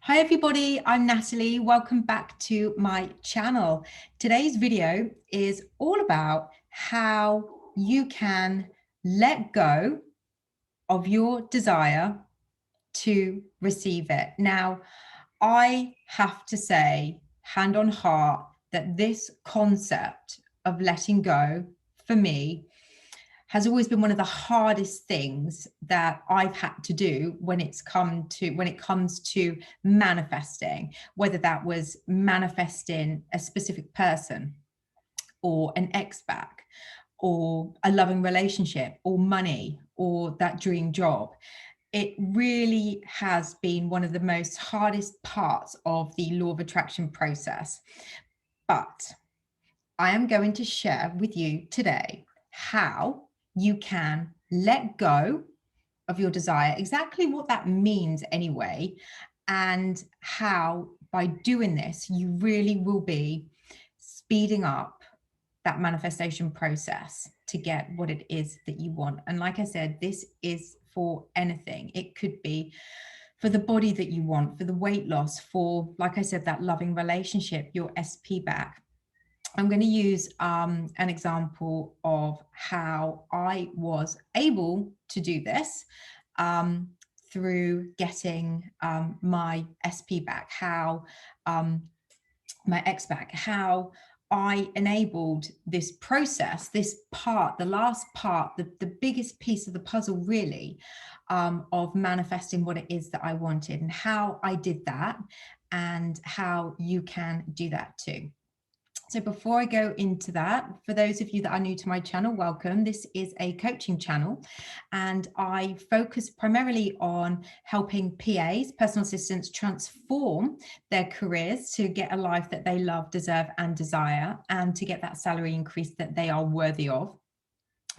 Hi everybody, I'm Natalie. Welcome back to my channel. Today's video is all about how you can let go of your desire to receive it. Now, I have to say, hand on heart, that this concept of letting go for me has always been one of the hardest things that I've had to do when it comes to manifesting, whether that was manifesting a specific person or an ex-back or a loving relationship or money or that dream job. It really has been one of the most hardest parts of the law of attraction process. But I am going to share with you today how you can let go of your desire, exactly what that means anyway, and how by doing this, you really will be speeding up that manifestation process to get what it is that you want. And like I said, this is for anything. It could be for the body that you want, for the weight loss, for, like I said, that loving relationship, your SP back. I'm going to use an example of how I was able to do this through getting my SP back, how my ex back, how I enabled this process, this part, the last part, the biggest piece of the puzzle really, of manifesting what it is that I wanted, and how I did that and how you can do that too. So before I go into that, for those of you that are new to my channel, welcome. This is a coaching channel, and I focus primarily on helping PAs, personal assistants, transform their careers to get a life that they love, deserve, and desire, and to get that salary increase that they are worthy of.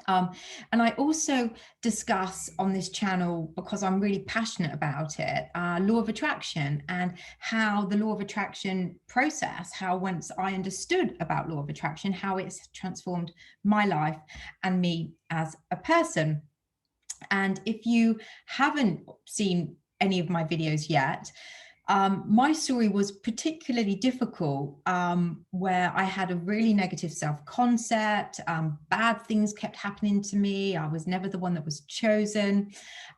And I also discuss on this channel, because I'm really passionate about it, law of attraction, and how the law of attraction process, how once I understood about law of attraction, how it's transformed my life and me as a person. And if you haven't seen any of my videos yet, my story was particularly difficult, where I had a really negative self-concept, bad things kept happening to me. I was never the one that was chosen.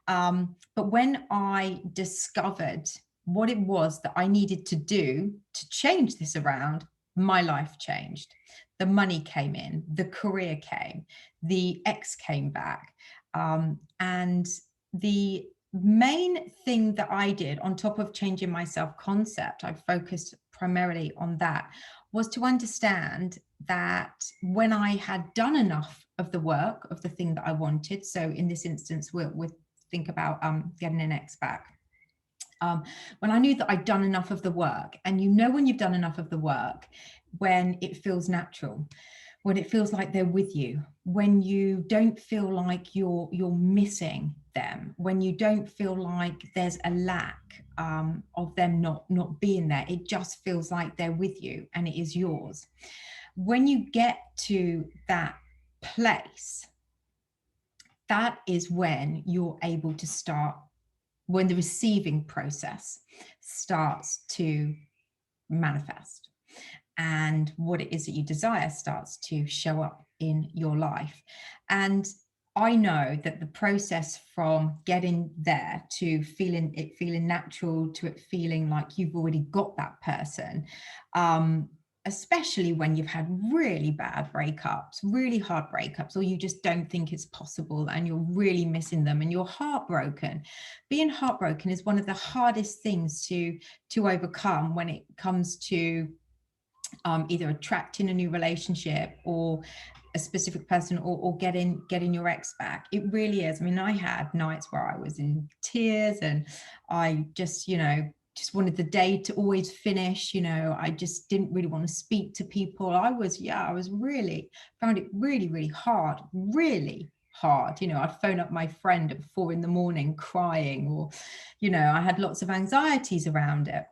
But when I discovered what it was that I needed to do to change this around, my life changed. The money came in, the career came, the ex came back, and the main thing that I did on top of changing my self-concept, I focused primarily on that, was to understand that when I had done enough of the work of the thing that I wanted, so in this instance, we'll think about getting an ex back. When I knew that I'd done enough of the work, and you know when you've done enough of the work, when it feels natural, when it feels like they're with you, when you don't feel like you're missing them, when you don't feel like there's a lack of them not being there, it just feels like they're with you and it is yours. When you get to that place, that is when you're able to start, when the receiving process starts to manifest, and what it is that you desire starts to show up in your life. And I know that the process from getting there to feeling natural, to it feeling like you've already got that person, especially when you've had really bad breakups, really hard breakups, or you just don't think it's possible and you're really missing them and you're heartbroken. Being heartbroken is one of the hardest things to overcome when it comes to either attracting a new relationship or a specific person, or getting your ex back. It really is. I mean, I had nights where I was in tears and I just, just wanted the day to always finish. I just didn't really want to speak to people. I found it really, really hard, really hard. I'd phone up my friend at 4 a.m. crying, or, I had lots of anxieties around it.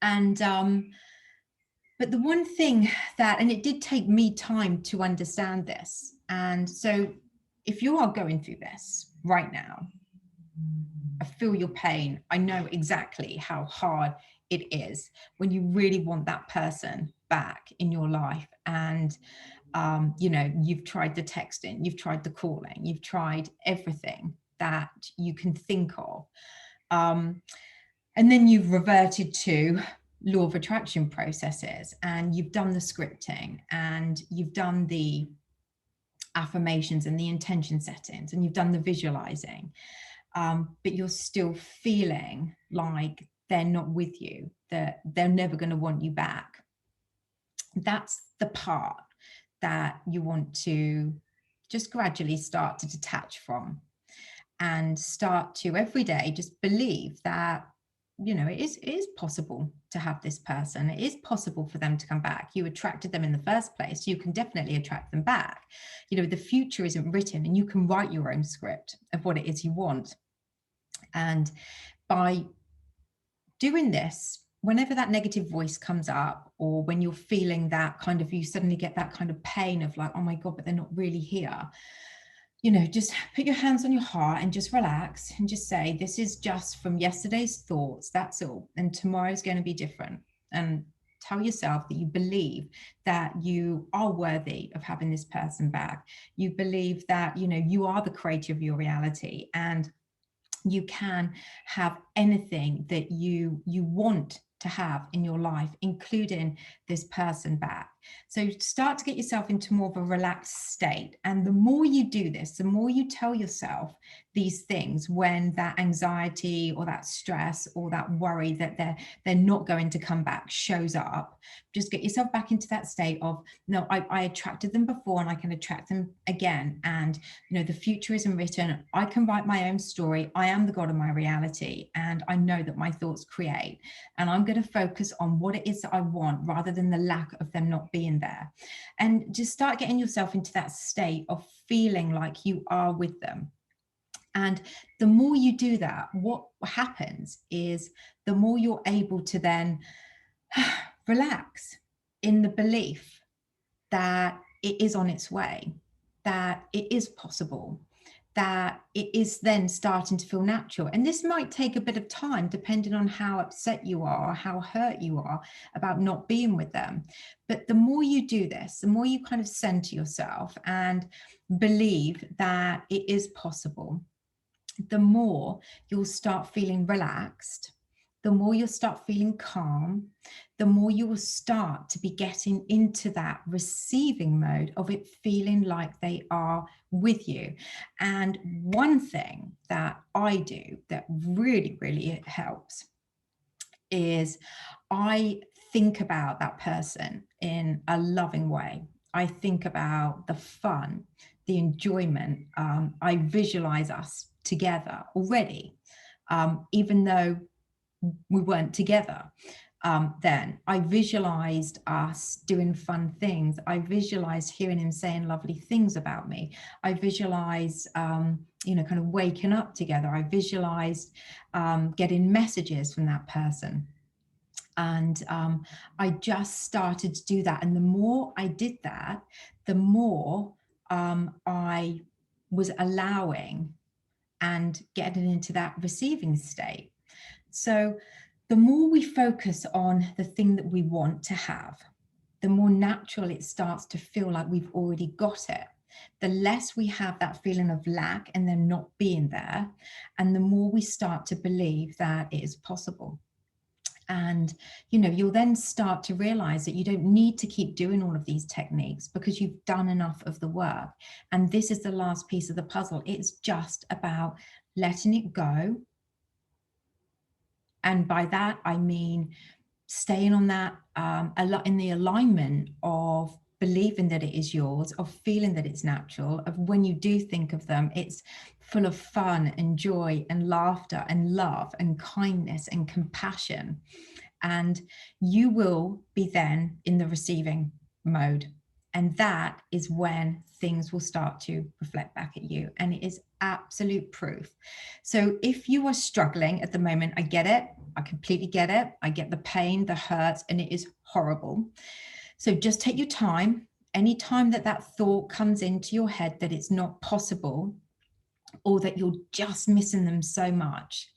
And, but the one thing that, and it did take me time to understand this. And so if you are going through this right now, I feel your pain. I know exactly how hard it is when you really want that person back in your life. And, you know, you've tried the texting, you've tried the calling, you've tried everything that you can think of. And then you've reverted to law of attraction processes, and you've done the scripting, and you've done the affirmations and the intention settings, and you've done the visualizing, but you're still feeling like they're not with you, that they're never going to want you back. That's the part that you want to just gradually start to detach from, and start to every day just believe that, you know, it is possible to have this person. It is possible for them to come back. You attracted them in the first place. You can definitely attract them back. You know, the future isn't written, and you can write your own script of what it is you want. And by doing this, whenever that negative voice comes up, or when you're feeling that kind of, you suddenly get that kind of pain of like, oh my God, but they're not really here. You know, just put your hands on your heart and just relax and just say, this is just from yesterday's thoughts. That's all. And tomorrow's going to be different. And tell yourself that you believe that you are worthy of having this person back. You believe that, you know, you are the creator of your reality, and you can have anything that you want to have in your life, including this person back. So start to get yourself into more of a relaxed state. And the more you do this, the more you tell yourself these things when that anxiety or that stress or that worry that they're not going to come back shows up, just get yourself back into that state of, no, I attracted them before, and I can attract them again. And, you know, the future isn't written. I can write my own story. I am the God of my reality, and I know that my thoughts create. And I'm going to focus on what it is that I want, rather than the lack of them not being there. And just start getting yourself into that state of feeling like you are with them. And the more you do that, what happens is the more you're able to then relax in the belief that it is on its way, that it is possible, that it is then starting to feel natural. And this might take a bit of time, depending on how upset you are, how hurt you are about not being with them. But the more you do this, the more you kind of center yourself and believe that it is possible, the more you'll start feeling relaxed, the more you'll start feeling calm, the more you will start to be getting into that receiving mode of it feeling like they are with you. And one thing that I do that really, really helps is I think about that person in a loving way. I think about the fun, the enjoyment. I visualize us together already, even though we weren't together. Then I visualized us doing fun things. I visualized hearing him saying lovely things about me. I visualized, you know, kind of waking up together. I visualized getting messages from that person. And I just started to do that. And the more I did that, the more I was allowing and getting into that receiving state. So the more we focus on the thing that we want to have, the more natural it starts to feel like we've already got it. The less we have that feeling of lack and them not being there, and the more we start to believe that it is possible. And, you know, you'll then start to realize that you don't need to keep doing all of these techniques, because you've done enough of the work. And this is the last piece of the puzzle. It's just about letting it go. And by that, I mean staying on that, a lot in the alignment of believing that it is yours, of feeling that it's natural, of when you do think of them, it's full of fun and joy and laughter and love and kindness and compassion. And you will be then in the receiving mode. And that is when things will start to reflect back at you. And it is absolute proof. So if you are struggling at the moment, I get it. I completely get it. I get the pain, the hurt, and it is horrible. So just take your time. Any time that that thought comes into your head that it's not possible, or that you're just missing them so much,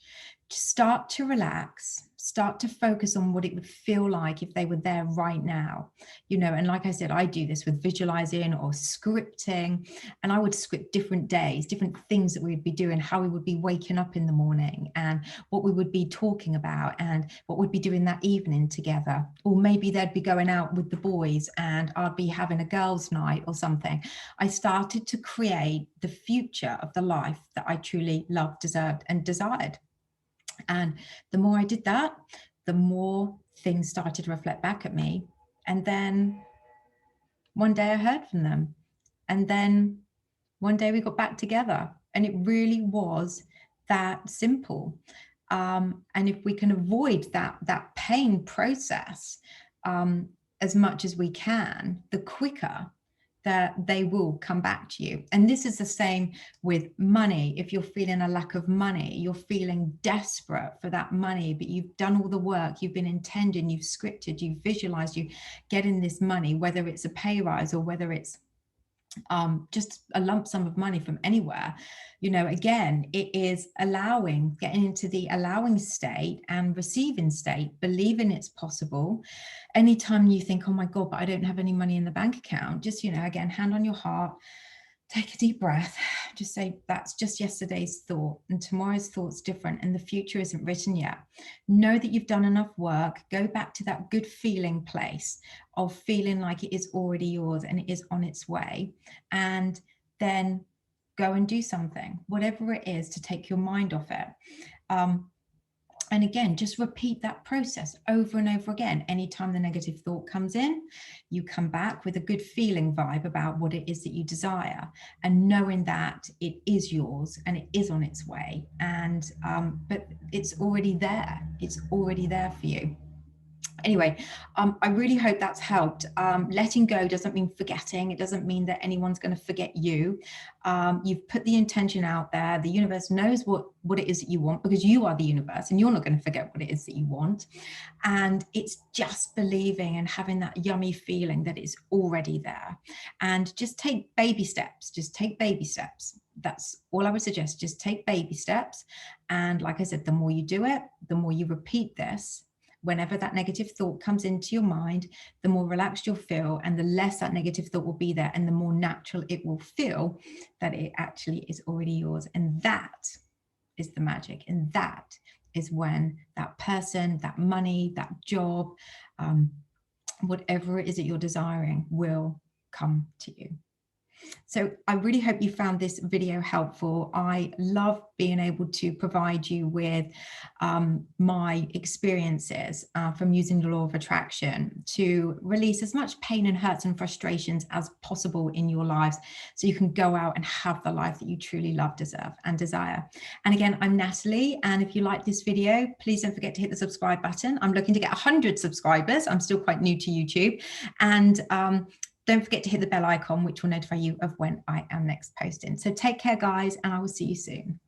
just start to relax, start to focus on what it would feel like if they were there right now, you know. And like I said, I do this with visualizing or scripting, and I would script different days, different things that we'd be doing, how we would be waking up in the morning, and what we would be talking about, and what we'd be doing that evening together. Or maybe they'd be going out with the boys and I'd be having a girls' night or something. I started to create the future of the life that I truly loved, deserved, and desired. And the more I did that, the more things started to reflect back at me. And then one day I heard from them. And then one day we got back together. And it really was that simple. And if we can avoid that pain process as much as we can, the quicker that they will come back to you. And this is the same with money. If you're feeling a lack of money, you're feeling desperate for that money, but you've done all the work, you've been intending, you've scripted, you've visualized, you getting this money, whether it's a pay rise or whether it's just a lump sum of money from anywhere. You know, again, it is getting into the allowing state and receiving state, believing it's possible. Anytime you think, oh my God, but I don't have any money in the bank account, just, you know, again, hand on your heart, take a deep breath, just say, that's just yesterday's thought, and tomorrow's thought's different, and the future isn't written yet. Know that you've done enough work. Go back to that good feeling place of feeling like it is already yours and it is on its way. And then go and do something, whatever it is, to take your mind off it. And again, just repeat that process over and over again. Anytime the negative thought comes in, you come back with a good feeling vibe about what it is that you desire, and knowing that it is yours and it is on its way. And but it's already there. It's already there for you. Anyway, I really hope that's helped. Letting go doesn't mean forgetting. It doesn't mean that anyone's going to forget you. You've put the intention out there. The universe knows what it is that you want, because you are the universe and you're not going to forget what it is that you want. And it's just believing and having that yummy feeling that it's already there. And just take baby steps. Just take baby steps. That's all I would suggest. Just take baby steps. And like I said, the more you do it, the more you repeat this, whenever that negative thought comes into your mind, the more relaxed you'll feel, and the less that negative thought will be there, and the more natural it will feel that it actually is already yours. And that is the magic. And that is when that person, that money, that job, whatever it is that you're desiring will come to you. So I really hope you found this video helpful. I love being able to provide you with my experiences from using the law of attraction to release as much pain and hurts and frustrations as possible in your lives, so you can go out and have the life that you truly love, deserve, and desire. And again, I'm Natalie, and if you like this video, please don't forget to hit the subscribe button. I'm looking to get 100 subscribers. I'm still quite new to YouTube. And don't forget to hit the bell icon, which will notify you of when I am next posting. So take care, guys, and I will see you soon.